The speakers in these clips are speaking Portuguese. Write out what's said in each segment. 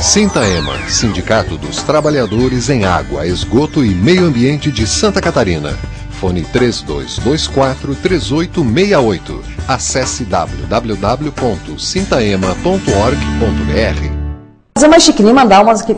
Sintaema, Sindicato dos Trabalhadores em Água, Esgoto e Meio Ambiente de Santa Catarina. Fone 3224-3868. Acesse www.sintaema.org.br. Fazer uma chiquininha, mandar umas aqui.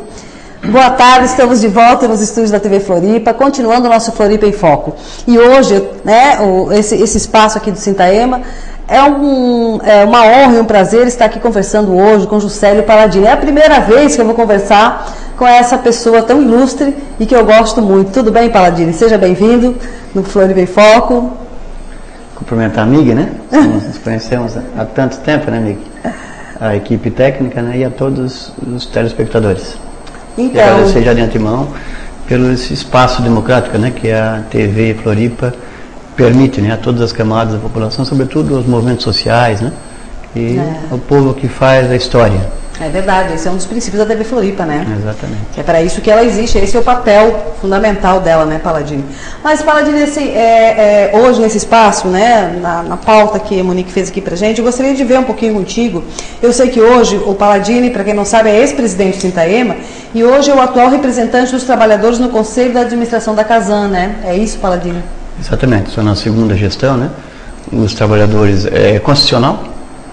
Boa tarde, estamos de volta nos estúdios da TV Floripa, continuando o nosso Floripa em Foco. E hoje, né, esse espaço aqui do Sintaema é uma honra e um prazer estar aqui conversando hoje com Juscelio Palladini. É a primeira vez que eu vou conversar com essa pessoa tão ilustre e que eu gosto muito. Tudo bem, Palladini? Seja bem-vindo no Floripa em Foco. Cumprimentar a Mig, né? Nos conhecemos há tanto tempo, né, Mig? A equipe técnica, né, e a todos os telespectadores. Então, e agradecer já de antemão pelo esse espaço democrático, né, que a TV Floripa permite, né, a todas as camadas da população, sobretudo os movimentos sociais, né, e o povo que faz a história. É verdade, esse é um dos princípios da TV Floripa, né? Exatamente. É para isso que ela existe, esse é o papel fundamental dela, né, Palladini? Mas, Palladini, hoje nesse espaço, né, na pauta que a Monique fez aqui pra gente, eu gostaria de ver um pouquinho contigo. Eu sei que hoje o Palladini, para quem não sabe, é ex-presidente do Sintaema e hoje é o atual representante dos trabalhadores no Conselho da Administração da Casan, né? É isso, Palladini? Exatamente, estou na segunda gestão, né? Os trabalhadores, é constitucional,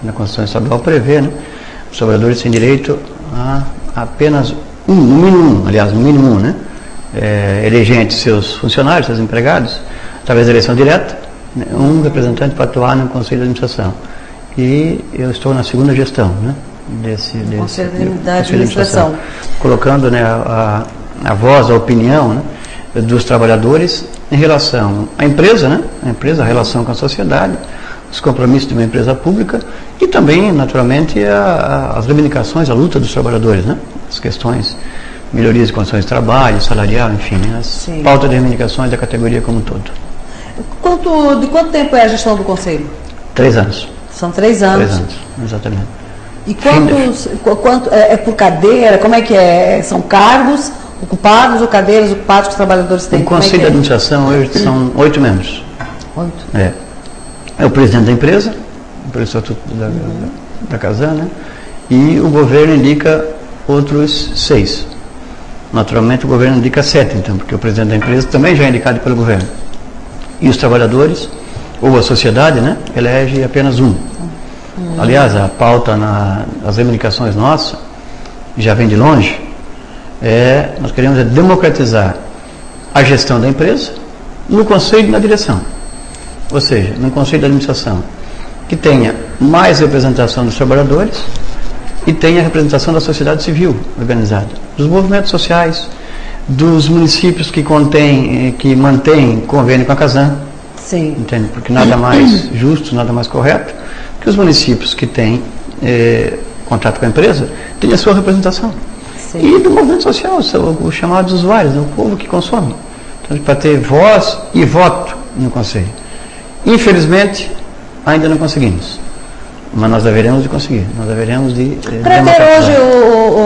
na Constituição Estadual prevê, né? Os trabalhadores têm direito a apenas no mínimo um, né? Eleger entre seus funcionários, seus empregados, através da eleição direta, né? Um representante para atuar no Conselho de Administração. E eu estou na segunda gestão, né? Desse Conselho da Administração. Colocando, né, a voz, a opinião, né, dos trabalhadores em relação à empresa, né? A relação com a sociedade, os compromissos de uma empresa pública e também, naturalmente, as reivindicações, a luta dos trabalhadores, né? As questões, melhorias de condições de trabalho, salarial, enfim, né? As pautas de reivindicações da categoria como um todo. De quanto tempo é a gestão do Conselho? 3 anos. São 3 anos. 3 anos, exatamente. E quanto é por cadeira? Como é que é? São cargos ocupados ou cadeiras ocupadas que os trabalhadores têm? O Conselho de Administração hoje são 8 membros. 8? É o presidente da empresa, pelo estatuto da Casan, né? E o governo indica outros 6. Naturalmente o governo indica 7, então, porque o presidente da empresa também já é indicado pelo governo. E os trabalhadores, ou a sociedade, né, elege apenas 1. Aliás, a pauta nas reivindicações nossas, já vem de longe, nós queremos democratizar a gestão da empresa no conselho e na direção. Ou seja, no conselho de administração, que tenha mais representação dos trabalhadores e tenha representação da sociedade civil organizada, dos movimentos sociais, dos municípios que mantêm convênio com a Casan. Sim. Entende? Porque nada mais justo, nada mais correto que os municípios que têm contrato com a empresa tenham a sua representação. Sim. E do movimento social, os chamados usuários, né? O povo que consome. Então, para ter voz e voto no conselho. Infelizmente, ainda não conseguimos. Mas nós haveremos de conseguir. Nós haveremos de para ter hoje,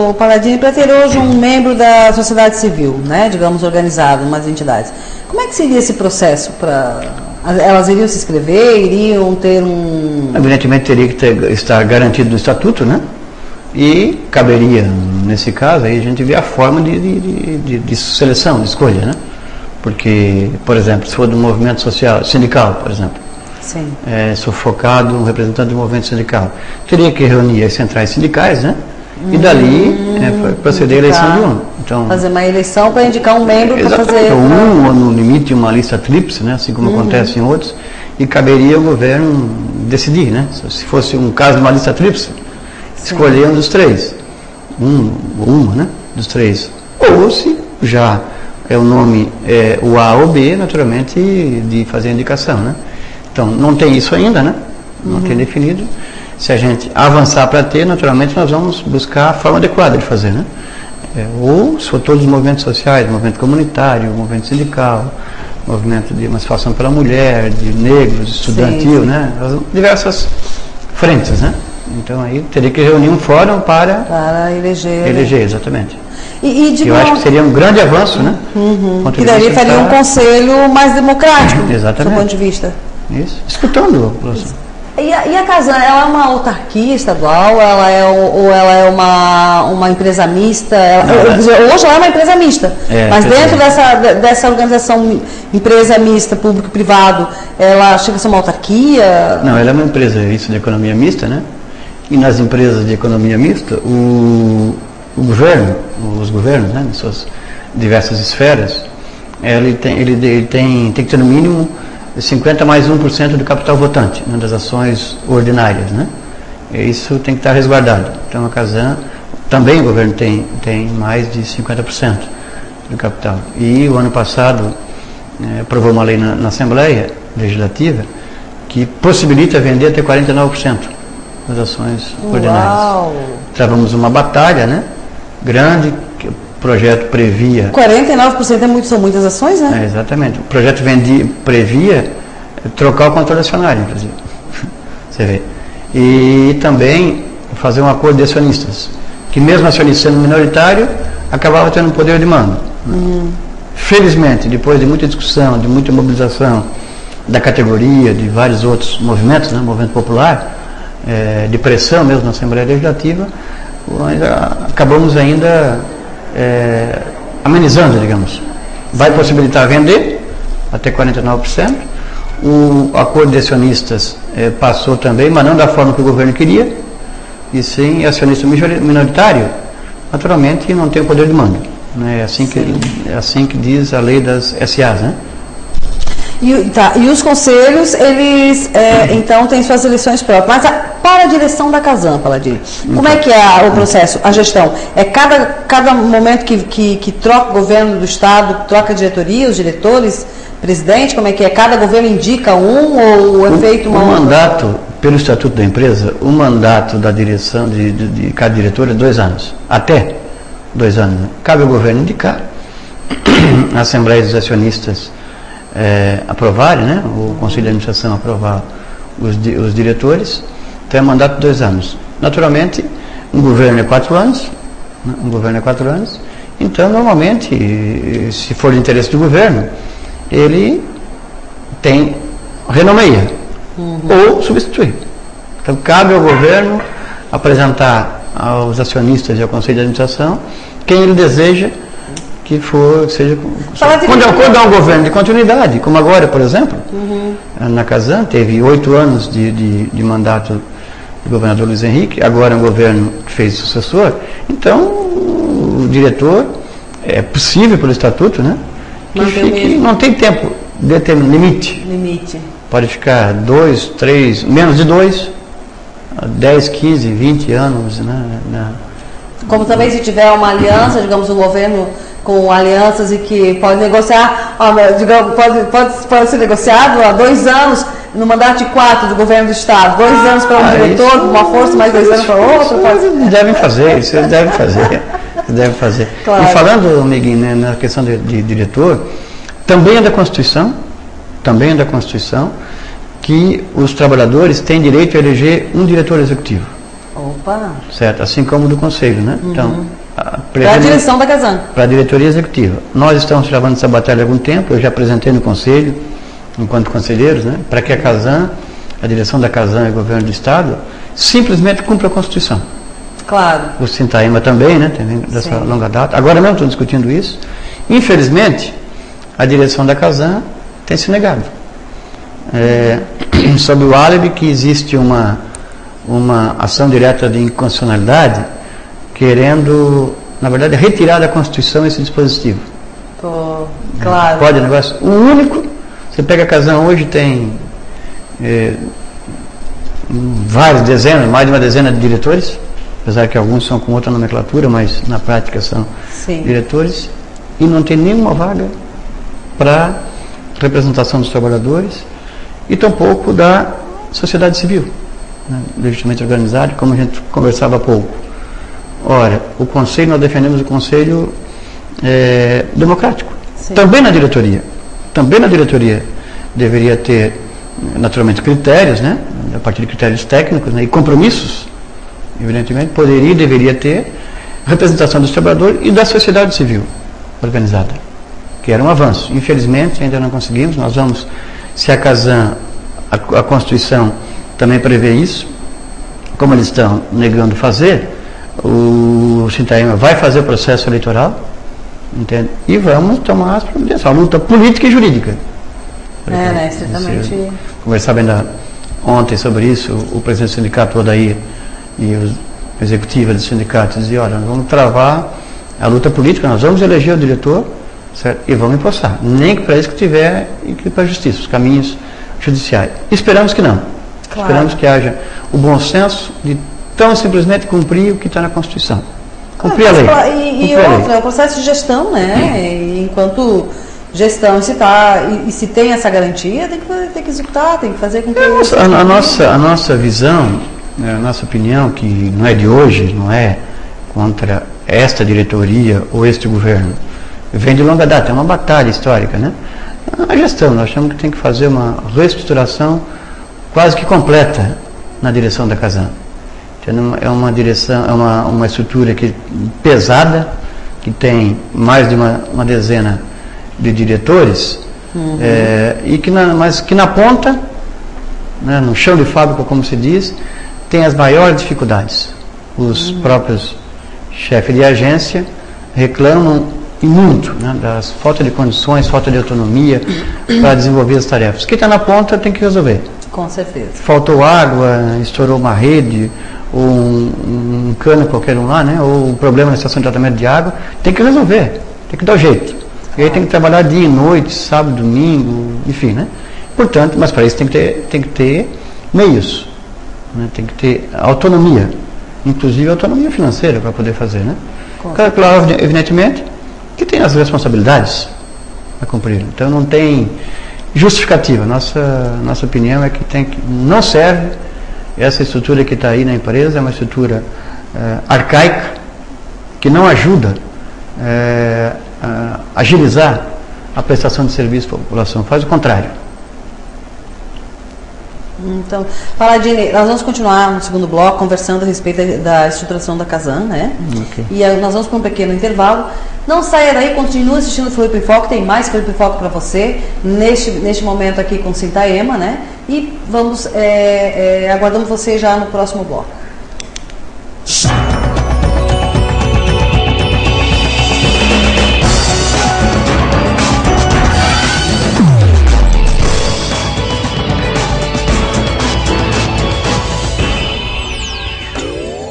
o Palladini, para ter hoje um membro da sociedade civil, né, digamos, organizado, umas entidades, como é que seria esse processo? Elas iriam se inscrever, iriam ter um... Evidentemente teria que estar garantido no estatuto, né? E caberia, nesse caso, aí a gente vê a forma de seleção, de escolha, né? Porque, por exemplo, se for do movimento social, sindical, por exemplo, Sim. Sou focado um representante do movimento sindical, teria que reunir as centrais sindicais, né? E dali proceder à eleição de um. Então, fazer uma eleição para indicar um membro para fazer... Então, ou no limite uma lista tríplice, né? Assim como acontece em outros, e caberia ao governo decidir, né? Se fosse um caso de uma lista tríplice, escolher um dos 3, uma, né? Dos 3. Ou se já o nome o A ou B, naturalmente, de fazer a indicação, né? Então, não tem isso ainda, né? Não tem definido. Se a gente avançar para ter, naturalmente, nós vamos buscar a forma adequada de fazer, né? Ou, se for todos os movimentos sociais, movimento comunitário, movimento sindical, movimento de emancipação pela mulher, de negros, estudantil, né? Diversas frentes, né? Então, aí teria que reunir um fórum para eleger. Eleger, exatamente. Eu acho que seria um grande avanço, né? Que daí faria um conselho mais democrático, exatamente, do seu ponto de vista. Isso, escutando a população. E a Casan, ela é uma autarquia estadual, ou ela é uma empresa mista? Hoje ela é uma empresa mista, mas dentro dessa organização empresa mista, público-privado, ela chega a ser uma autarquia? Não, ela é uma empresa de economia mista, né? E nas empresas de economia mista, o governo, os governos, né, em suas diversas esferas, ele tem que ter no mínimo 50 mais 1% do capital votante, né, das ações ordinárias, né? E isso tem que estar resguardado. Então a Casan, também o governo tem mais de 50% do capital. E o ano passado aprovou uma lei na Assembleia Legislativa que possibilita vender até 49% das ações ordinárias. Travamos uma batalha, né, grande, que o projeto previa... 49% são muitas ações, né? Exatamente. O projeto previa trocar o controle acionário, inclusive. Você vê. E também fazer um acordo de acionistas, que mesmo acionista sendo minoritário, acabava tendo um poder de mando. Felizmente, depois de muita discussão, de muita mobilização da categoria, de vários outros movimentos, né, movimento popular, de pressão mesmo na Assembleia Legislativa, acabamos ainda amenizando, digamos. Vai possibilitar vender até 49%. O acordo de acionistas passou também, mas não da forma que o governo queria, e sim acionista minoritário, naturalmente não tem o poder de mando. Né? É assim que diz a lei das SAs, né? E os conselhos, eles então têm suas eleições próprias. Mas para a direção da Casan, Palladini, como é que é o processo, a gestão? É cada momento que troca o governo do Estado, troca a diretoria, os diretores, presidente, como é que é? Cada governo indica ou é feito uma... O mandato, pelo Estatuto da Empresa, o mandato da direção de cada diretor é 2 anos. Até 2 anos. Né? Cabe ao governo indicar, a Assembleia dos Acionistas aprovarem, né? O Conselho de Administração aprovar os diretores, então é mandato de 2 anos. Naturalmente, um governo é 4 anos, né? Então, normalmente, se for de interesse do governo, ele renomeia ou substitui. Então, cabe ao governo apresentar aos acionistas e ao Conselho de Administração quem ele deseja que seja... Quando há um governo de continuidade, como agora, por exemplo, na Casan, teve 8 anos de mandato do governador Luiz Henrique, agora é um governo que fez sucessor, então o diretor, é possível pelo Estatuto, né? Que não tem tempo, limite. Pode ficar 2, 3, menos de 2, 10, 15, 20 anos, né? Como também se tiver uma aliança, digamos, um governo com alianças e que pode negociar, digamos, pode ser negociado há 2 anos, no mandato de 4 do governo do Estado, 2 anos para um diretor, uma força, mais 2 anos para outro. Devem fazer, isso eles devem fazer. Claro. E falando, amiguinho, né, na questão de diretor, também é da Constituição que os trabalhadores têm direito a eleger um diretor executivo. Opa! Certo, assim como do Conselho, né? Então, para a direção da Casan. Para a diretoria executiva. Nós estamos travando essa batalha há algum tempo, eu já apresentei no Conselho, enquanto conselheiros, né? Para que a direção da Casan e o governo do Estado, simplesmente cumpra a Constituição. Claro. O Sintaema também, né? Também dessa longa data. Agora mesmo estou discutindo isso. Infelizmente, a direção da Casan tem se negado. Sob o álibi que existe uma ação direta de inconstitucionalidade, querendo, na verdade, retirar da Constituição esse dispositivo. Claro. Pode negócio. O único, você pega a Casan hoje, tem várias dezenas, mais de uma dezena de diretores, apesar que alguns são com outra nomenclatura, mas na prática são diretores, e não tem nenhuma vaga para representação dos trabalhadores e tampouco da sociedade civil, né, legitimamente organizada, como a gente conversava há pouco. Ora, o Conselho, nós defendemos o Conselho democrático. Sim. Também na diretoria deveria ter, naturalmente, critérios, né, a partir de critérios técnicos, né, e compromissos, evidentemente, poderia e deveria ter representação dos trabalhadores e da sociedade civil organizada, que era um avanço. Infelizmente, ainda não conseguimos. Nós vamos, se a Casan, a Constituição também prevê isso. Como eles estão negando fazer, o Sintaema vai fazer o processo eleitoral, entende? E vamos tomar as providências, a luta política e jurídica. Estritamente. Conversava ainda ontem sobre isso, o presidente do sindicato, o Odair, e os executivos do sindicato diziam, olha, nós vamos travar a luta política, nós vamos eleger o diretor, certo? E vamos empossar, nem que para isso que tiver e que para a justiça, os caminhos judiciais. Esperamos que não. Claro. Esperamos que haja o bom senso de tão simplesmente cumprir o que está na Constituição. Cumprir a lei. E outra, é o processo de gestão, né? E enquanto gestão se tem essa garantia, tem que executar, tem que fazer com que... A nossa visão, a nossa opinião, que não é de hoje, não é contra esta diretoria ou este governo, vem de longa data, é uma batalha histórica, né? A gestão, nós achamos que tem que fazer uma reestruturação quase que completa na direção da Casan. É uma direção, é uma estrutura pesada, que tem mais de uma dezena de diretores, mas que na ponta, né, no chão de fábrica, como se diz, tem as maiores dificuldades. Os próprios chefes de agência reclamam e muito, né, das falta de condições, falta de autonomia para desenvolver as tarefas. Quem está na ponta tem que resolver. Com certeza. Faltou água, estourou uma rede, ou um cano qualquer lá, né, ou um problema na estação de tratamento de água, tem que resolver, tem que dar o jeito. E aí tem que trabalhar dia e noite, sábado, domingo, enfim, né? Portanto, mas para isso tem que ter meios, né? Tem que ter autonomia, inclusive autonomia financeira para poder fazer, né? Claro, evidentemente, que tem as responsabilidades a cumprir. Então não tem justificativa. Nossa opinião é que não serve essa estrutura que está aí na empresa, é uma estrutura arcaica, que não ajuda a agilizar a prestação de serviço para a população, faz o contrário. Então, Paladini, nós vamos continuar no segundo bloco conversando a respeito da estruturação da Casan, né? Okay. E nós vamos para um pequeno intervalo. Não saia daí, continue assistindo o Floripa em Foco, tem mais Floripa em Foco para você, neste momento aqui com Sintaema, né? E vamos, aguardamos você já no próximo bloco.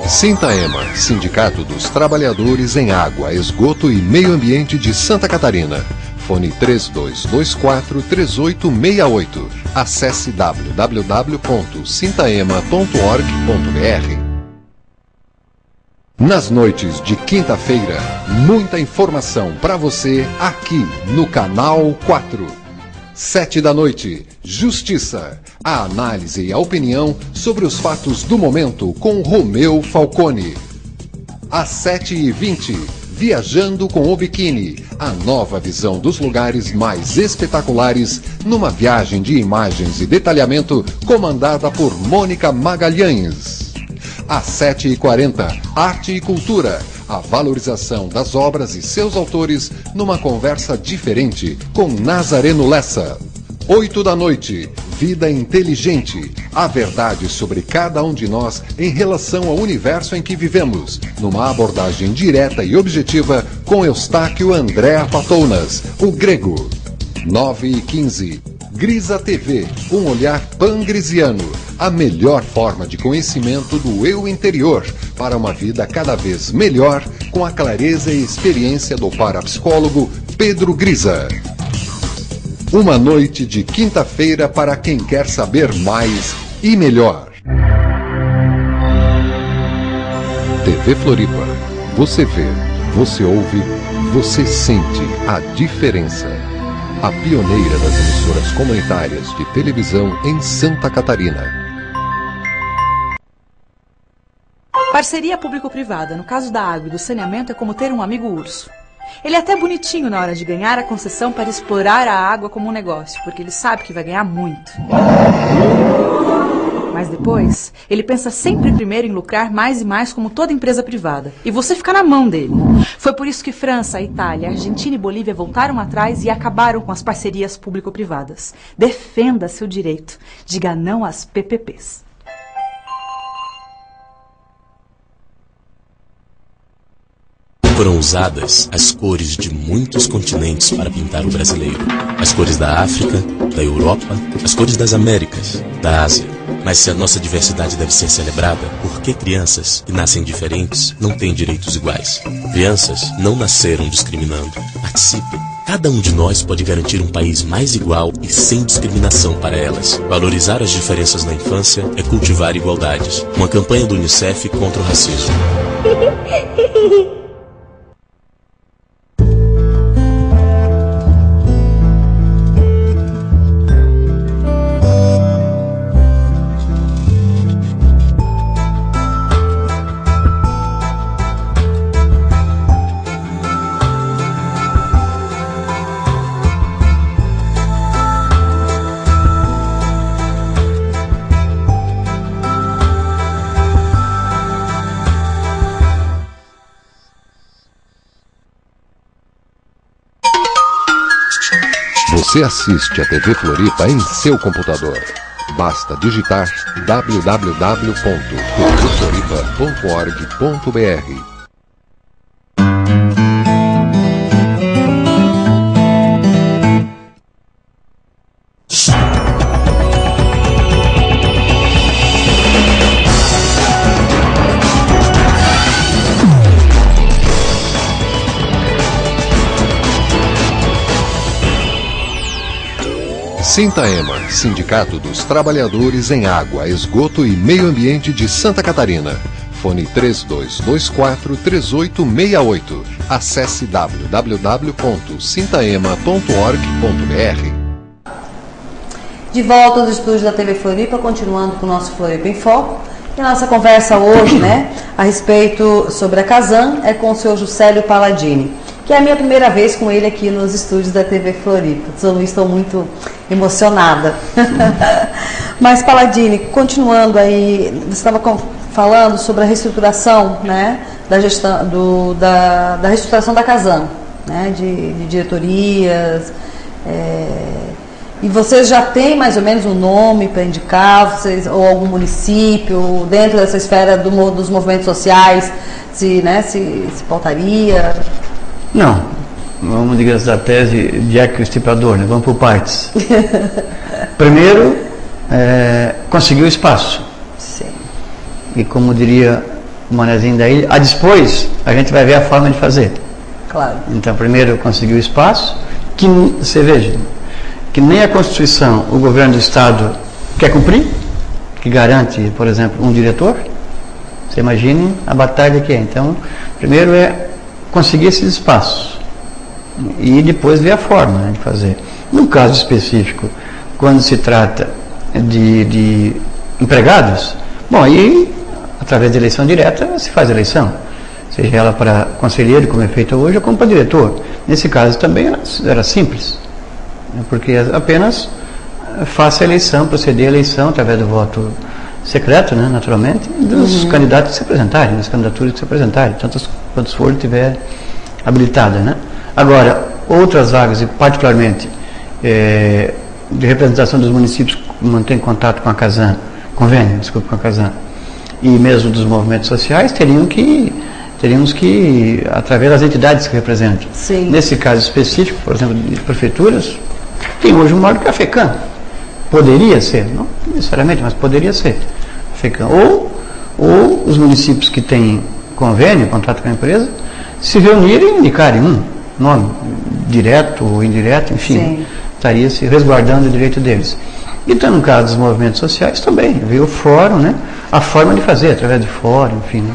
Sintaema, Sindicato dos Trabalhadores em Água, Esgoto e Meio Ambiente de Santa Catarina. Fone 3224-3868. Acesse www.sintaema.org.br. Nas noites de quinta-feira, muita informação para você aqui no Canal 4. 7 da noite, Justiça. A análise e a opinião sobre os fatos do momento com Romeu Falcone. Às 7h20, Viajando com o Biquíni. A nova visão dos lugares mais espetaculares numa viagem de imagens e detalhamento comandada por Mônica Magalhães. Às 7h40, Arte e Cultura. A valorização das obras e seus autores numa conversa diferente com Nazareno Lessa. 8 da noite, Vida Inteligente. A verdade sobre cada um de nós em relação ao universo em que vivemos. Numa abordagem direta e objetiva com Eustáquio Andréa Patounas, o grego. 9h15, Grisa TV, um olhar pangrisiano. A melhor forma de conhecimento do eu interior para uma vida cada vez melhor com a clareza e experiência do parapsicólogo Pedro Grisa. Uma noite de quinta-feira para quem quer saber mais e melhor. TV Floripa. Você vê, você ouve, você sente a diferença. A pioneira das emissoras comunitárias de televisão em Santa Catarina. Parceria público-privada, no caso da água e do saneamento, é como ter um amigo urso. Ele é até bonitinho na hora de ganhar a concessão para explorar a água como um negócio, porque ele sabe que vai ganhar muito. Mas depois, ele pensa sempre primeiro em lucrar mais e mais como toda empresa privada. E você fica na mão dele. Foi por isso que França, Itália, Argentina e Bolívia voltaram atrás e acabaram com as parcerias público-privadas. Defenda seu direito. Diga não às PPPs. Foram usadas as cores de muitos continentes para pintar o brasileiro. As cores da África, da Europa, as cores das Américas, da Ásia. Mas se a nossa diversidade deve ser celebrada, por que crianças que nascem diferentes não têm direitos iguais? Crianças não nasceram discriminando. Participe. Cada um de nós pode garantir um país mais igual e sem discriminação para elas. Valorizar as diferenças na infância é cultivar igualdades. Uma campanha do UNICEF contra o racismo. Você assiste a TV Floripa em seu computador. Basta digitar www.tvfloripa.org.br. Sintaema, Sindicato dos Trabalhadores em Água, Esgoto e Meio Ambiente de Santa Catarina. Fone 3224-3868. Acesse www.sintaema.org.br. De volta aos estúdios da TV Floripa, continuando com o nosso Floripa em Foco. E a nossa conversa hoje, né, a respeito sobre a Casan, é com o senhor Juscelio Palladini, que é a minha primeira vez com ele aqui nos estúdios da TV Floripa. São Luís, estou muito emocionada. Mas, Palladini, continuando aí, você estava falando sobre a reestruturação, né, da gestão, da reestruturação da Casan, né, de diretorias, e vocês já têm mais ou menos um nome para indicar, vocês, ou algum município dentro dessa esfera dos movimentos sociais, se pautaria? Não, vamos dizer da tese Jack o Estripador, né? Vamos por partes. Primeiro, conseguir o espaço. Sim. E como diria o Manezinho da Ilha, depois a gente vai ver a forma de fazer. Claro. Então, primeiro conseguir o espaço, que você veja, que nem a Constituição o governo do Estado quer cumprir, que garante, por exemplo, um diretor. Você imagine a batalha que é. Então, primeiro é conseguir esses espaços e depois ver a forma, né, de fazer. No caso específico, quando se trata de empregados, bom, aí através de eleição direta se faz eleição, seja ela para conselheiro, como é feito hoje, ou como para diretor. Nesse caso também era simples, porque apenas faça a eleição, proceder à eleição através do voto secreto, né, naturalmente, dos candidatos que se apresentarem, das candidaturas que se apresentarem, tantas quantas forem tiver habilitada, né? Agora, outras vagas, e particularmente de representação dos municípios que mantêm contato com a Casan, com a Casan, e mesmo dos movimentos sociais, teríamos que, através das entidades que representam. Sim. Nesse caso específico, por exemplo, de prefeituras, tem hoje um maior que a FECAM. Poderia ser, não necessariamente, mas poderia ser. FECAM. Ou os municípios que têm convênio, contrato com a empresa, se reunirem e indicarem um nome, direto ou indireto, enfim, Sim. estaria se resguardando o direito deles. Então, no caso dos movimentos sociais, também, veio o fórum, né? A forma de fazer, através de fórum, enfim,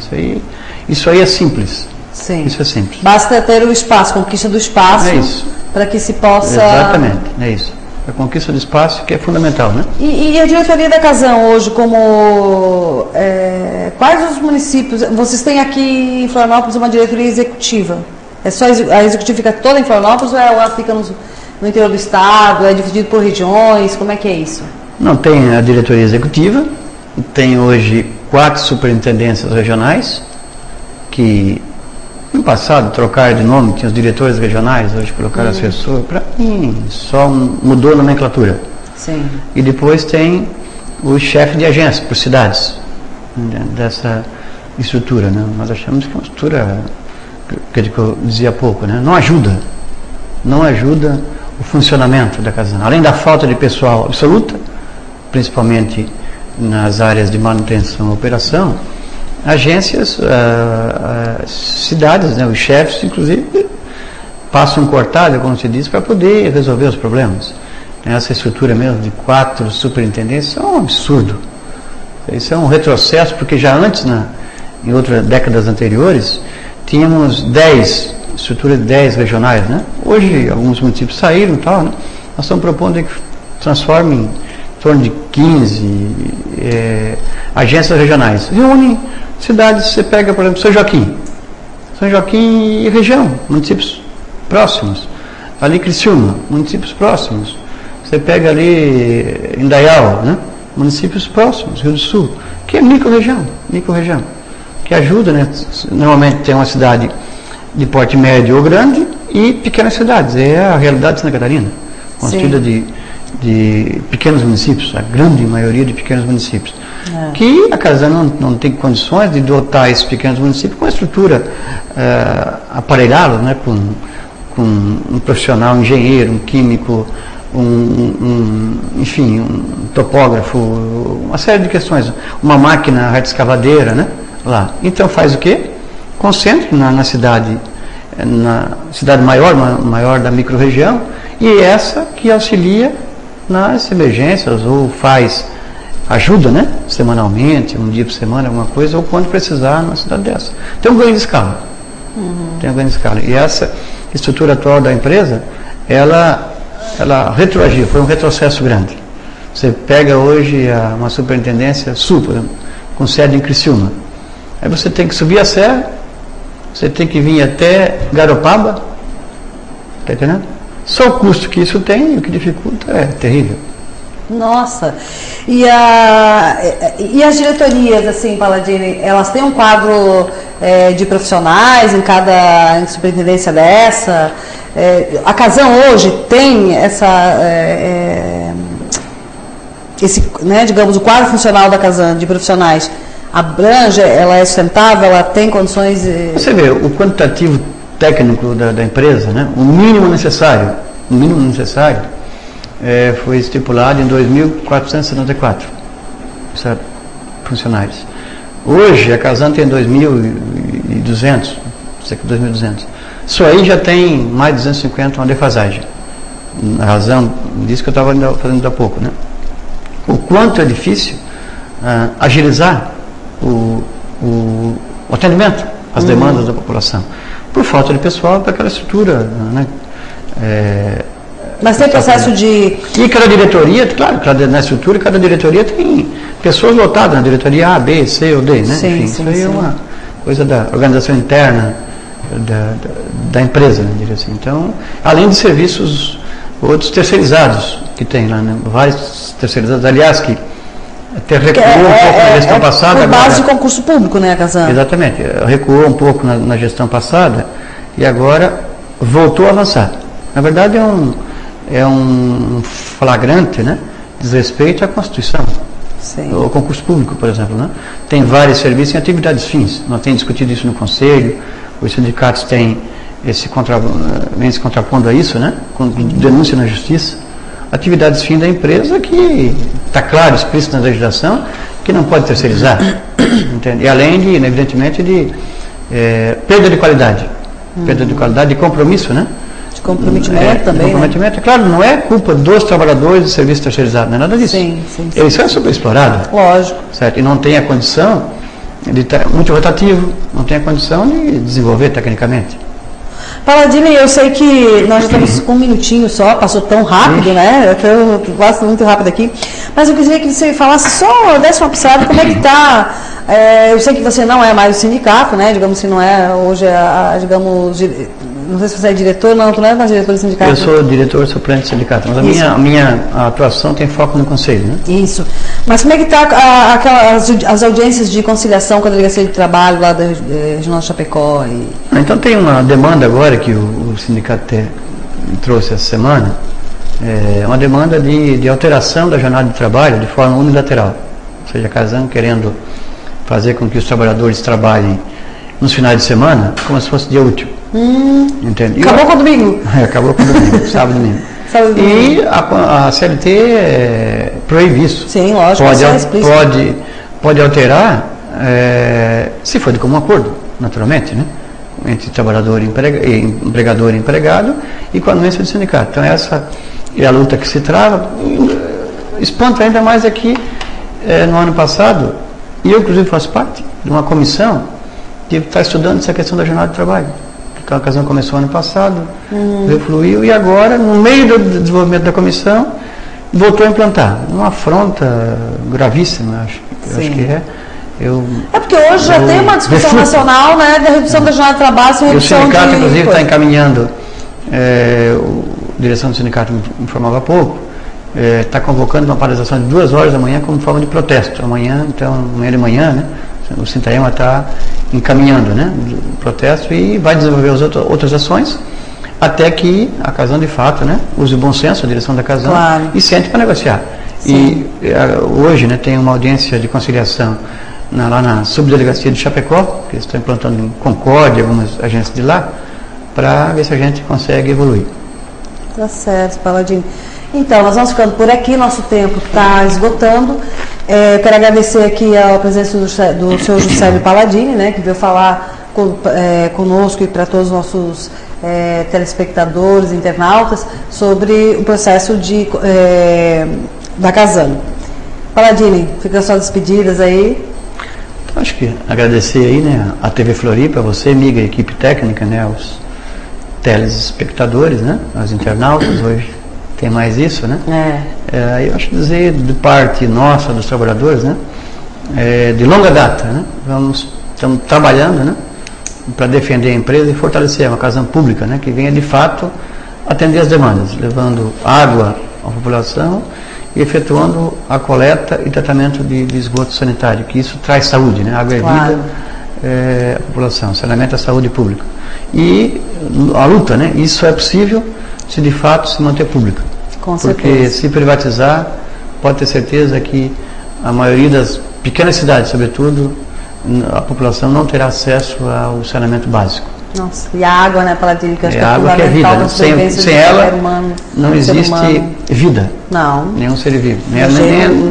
isso aí é simples. Sim. Isso é simples. Basta ter o espaço, conquista do espaço, para que se possa... Exatamente, é isso. A conquista do espaço que é fundamental, né? E a diretoria da Casan hoje, como... quais os municípios... Vocês têm aqui em Florianópolis uma diretoria executiva? É só a executiva fica toda em Florianópolis ou ela fica no interior do estado? É dividido por regiões? Como é que é isso? Não, tem a diretoria executiva, tem hoje 4 superintendências regionais, que no passado trocaram de nome, tinha os diretores regionais, hoje colocaram assessor, para mim só mudou a nomenclatura. Sim. E depois tem o chefe de agência por cidades, dessa estrutura, né? Nós achamos que é uma estrutura que eu dizia há pouco, né? Não ajuda o funcionamento da Casan. Além da falta de pessoal absoluta, principalmente nas áreas de manutenção e operação, agências, cidades, né, os chefes, inclusive, passam cortada, como se diz, para poder resolver os problemas. Essa estrutura mesmo de 4 superintendentes é um absurdo. Isso é um retrocesso, porque já antes, em outras décadas anteriores, tínhamos 10 estruturas de 10 regionais, né? Hoje, alguns municípios saíram e tal, né? Nós estamos propondo que transformem em torno de 15 agências regionais. Reúne cidades, você pega, por exemplo, São Joaquim e região, municípios próximos. Ali Criciúma, municípios próximos. Você pega ali Indaial, né? Municípios próximos, Rio do Sul, que é micro-região, que ajuda, né? Normalmente tem uma cidade de porte médio ou grande e pequenas cidades. É a realidade de Santa Catarina, constituída de pequenos municípios, a grande maioria de pequenos municípios. Que a Casan não tem condições de dotar esses pequenos municípios com uma estrutura aparelhada, né? Com um profissional, um engenheiro, um químico, enfim, um topógrafo, uma série de questões, uma máquina radiescavadeira, né? Lá. Então faz o quê? Concentra na cidade maior da micro-região, e essa que auxilia nas emergências, ou ajuda, né? Semanalmente, um dia por semana, alguma coisa, ou quando precisar numa cidade dessa. Tem um ganho de escala. E essa estrutura atual da empresa, ela retroagiu, foi um retrocesso grande. Você pega hoje uma superintendência sul, por exemplo, com sede em Criciúma. Aí você tem que subir a serra, você tem que vir até Garopaba, tá entendendo? Só o custo que isso tem, o que dificulta é terrível. Nossa, e as diretorias, assim, Palladini, elas têm um quadro de profissionais em cada superintendência dessa? A Casan hoje tem esse, né, digamos, o quadro funcional da Casan de profissionais abrange, ela é sustentável, ela tem condições... Você vê, o quantitativo técnico da empresa, né, o mínimo necessário foi estipulado em 2.474 funcionários. Hoje a Casan tem 2.200, cerca de 2.200. Isso aí já tem mais de 250, uma defasagem. A razão disso que eu estava fazendo há pouco, né? O quanto é difícil agilizar o atendimento às demandas da população, por falta de pessoal para aquela estrutura, né? Mas tem processo de... E cada diretoria, claro, na estrutura, cada diretoria tem pessoas lotadas na diretoria A, B, C ou D, né? Sim, enfim, sim, isso aí é uma coisa da organização interna da empresa, né, diria assim. Então, além de serviços outros terceirizados que tem lá, né? Vários terceirizados, aliás, que até recuou um pouco na gestão passada. Por base agora, de concurso público, né, Casan? Exatamente, recuou um pouco na gestão passada e agora voltou a avançar. Na verdade, é um flagrante, né, desrespeito à Constituição. Sim. O concurso público, por exemplo, né? Tem vários serviços em atividades fins. Nós temos discutido isso no Conselho, os sindicatos vêm se contrapondo a isso, né? Com denúncia na Justiça. Atividades fins da empresa que está claro, explícito na legislação, que não pode terceirizar. Entende? E além de, evidentemente, de perda de qualidade. Perda de qualidade e compromisso, né? Comprometimento também, comprometimento, né? Claro, não é culpa dos trabalhadores do serviço terceirizado, não é nada disso. Sim. Eles são superexplorados. Lógico. Certo? E não tem a condição de estar muito rotativo, não tem a condição de desenvolver tecnicamente. Palladini, eu sei que nós já estamos com um minutinho só, passou tão rápido, né? Eu gosto muito rápido aqui. Mas eu queria que você falasse só, desse uma pincelada, como é que está. Eu sei que você não é mais o sindicato, né? Digamos que não é hoje, digamos, não sei se você é diretor, não, tu não é mais diretor do sindicato. Eu sou diretor suplente do sindicato, mas a minha atuação tem foco no conselho, né? Isso. Mas como é que está as audiências de conciliação com a Delegacia de Trabalho lá da Regional Chapecó? Então tem uma demanda agora que o sindicato trouxe essa semana, uma demanda de alteração da jornada de trabalho de forma unilateral. Ou seja, a Casan querendo fazer com que os trabalhadores trabalhem nos finais de semana, como se fosse dia útil. Entende? Acabou com o domingo. Acabou com o domingo, sábado e domingo. E a CLT proíbe isso. Sim, lógico. Pode alterar, se for de comum acordo, naturalmente, né? Entre trabalhador, empregador e empregado, e com a anuência do sindicato. Então essa é a luta que se trava. Espanta ainda mais aqui, no ano passado, e eu inclusive faço parte de uma comissão que está estudando essa questão da jornada de trabalho. A ocasião começou ano passado, refluiu, e agora, no meio do desenvolvimento da comissão, voltou a implantar. Uma afronta gravíssima, acho que é. Porque hoje já tem uma discussão nacional, né, da redução da jornada de trabalho. E o sindicato, inclusive, está encaminhando, a direção do sindicato me informava há pouco, está convocando uma paralisação de 2 horas da manhã como forma de protesto. Amanhã de manhã, né, o Sintaema está encaminhando, né, o protesto e vai desenvolver outras ações até que a Casan, de fato, né, use o bom senso, a direção da Casan, claro, e sente para negociar. Sim. E hoje, né, tem uma audiência de conciliação lá na subdelegacia de Chapecó, que estão implantando em Concórdia, algumas agências de lá, para ver se a gente consegue evoluir. Tá certo, Paladini. Então, nós vamos ficando por aqui, nosso tempo está esgotando. Quero agradecer aqui a presença do senhor Juscelio Paladini, né, que veio falar conosco e para todos os nossos telespectadores, internautas, sobre o processo da Casan. Paladini, fica as suas despedidas aí. Acho que agradecer aí, né, a TV Floripa, você, amiga, a equipe técnica, né, aos telespectadores, né, aos internautas, hoje tem mais isso, né? Eu acho que dizer de parte nossa, dos trabalhadores, né, de longa data, né, estamos trabalhando, né, para defender a empresa e fortalecer uma Casan pública, né, que venha de fato atender as demandas, levando água à população e efetuando a coleta e tratamento de esgoto sanitário, que isso traz saúde, né? Água é vida, a população, saneamento é saúde pública. E a luta, né? Isso é possível se de fato se manter pública. Com Porque certeza. Se privatizar, pode ter certeza que a maioria das pequenas cidades, sobretudo, a população não terá acesso ao saneamento básico. Nossa, e a água, né, Paladini, que acho que é água que é vida, né? Sem ela humano, não existe vida. Não. Nenhum ser vivo.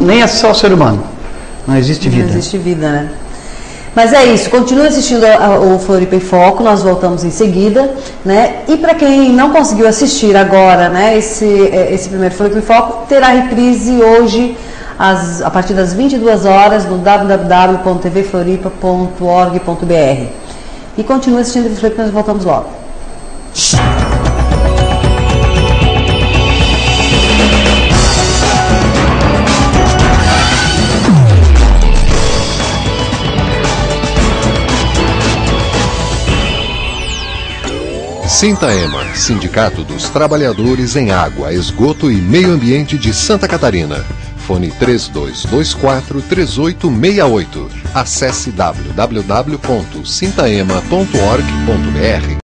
Nem é só o ser humano. Não existe vida. Não existe vida, né? Mas é isso, continue assistindo o Floripa em Foco, nós voltamos em seguida, né? E para quem não conseguiu assistir agora, né, esse primeiro Floripa em Foco, terá reprise hoje a partir das 22 horas no www.tvfloripa.org.br. E continue assistindo o Floripa, nós voltamos logo. Sintaema, Sindicato dos Trabalhadores em Água, Esgoto e Meio Ambiente de Santa Catarina. Fone 3224-3868. Acesse www.sintaema.org.br.